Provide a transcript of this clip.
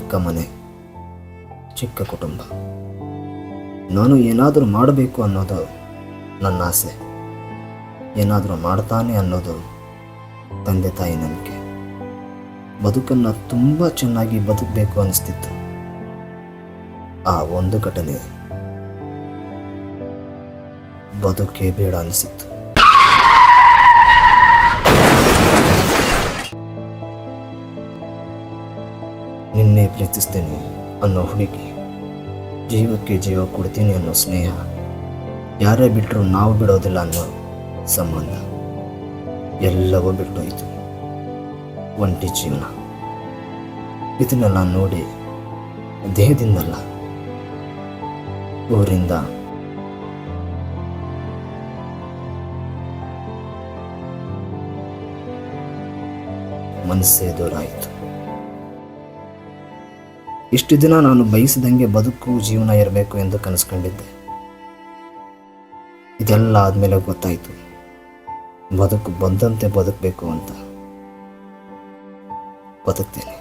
ಚಿಕ್ಕ ಮನೆ, ಚಿಕ್ಕ ಕುಟುಂಬ. ನಾನು ಏನಾದರೂ ಮಾಡಬೇಕು ಅನ್ನೋದು ನನ್ನ ಆಸೆ, ಏನಾದರೂ ಮಾಡ್ತಾನೆ ಅನ್ನೋದು ತಂದೆ ತಾಯಿ ನಂಬಿಕೆ. ಬದುಕನ್ನು ತುಂಬ ಚೆನ್ನಾಗಿ ಬದುಕಬೇಕು ಅನಿಸ್ತಿತ್ತು. ಆ ಒಂದು ಘಟನೆ ಬದುಕೇ ಬೇಡ ಅನಿಸಿತ್ತು. ನಿನ್ನೆ ಪ್ರೀತಿಸ್ತೇನೆ ಅನ್ನೋ ಹುಡುಗಿ, ಜೀವಕ್ಕೆ ಜೀವ ಕೊಡ್ತೀನಿ ಅನ್ನೋ ಸ್ನೇಹ, ಯಾರೇ ಬಿಟ್ಟರು ನಾವು ಬಿಡೋದಿಲ್ಲ ಅನ್ನೋ ಸಂಬಂಧ, ಎಲ್ಲವೂ ಬಿಟ್ಟೋಯ್ತು. ಒಂಟಿ ಜೀವನ. ಇದನ್ನೆಲ್ಲ ನೋಡಿ ದೇಹದಿಂದಲ್ಲ, ಊರಿಂದ ಮನಸ್ಸೇ ದೂರ ಆಯಿತು. ಇಷ್ಟು ದಿನ ನಾನು ಬಯಸಿದಂಗೆ ಬದುಕು ಜೀವನ ಇರಬೇಕು ಎಂದು ಕನಸ್ಕೊಂಡಿದ್ದೆ. ಇದೆಲ್ಲ ಆದಮೇಲೆ ಗೊತ್ತಾಯಿತು, ಬದುಕು ಬಂದಂತೆ ಬದುಕಬೇಕು ಅಂತ. ಬದುಕ್ತೇನೆ.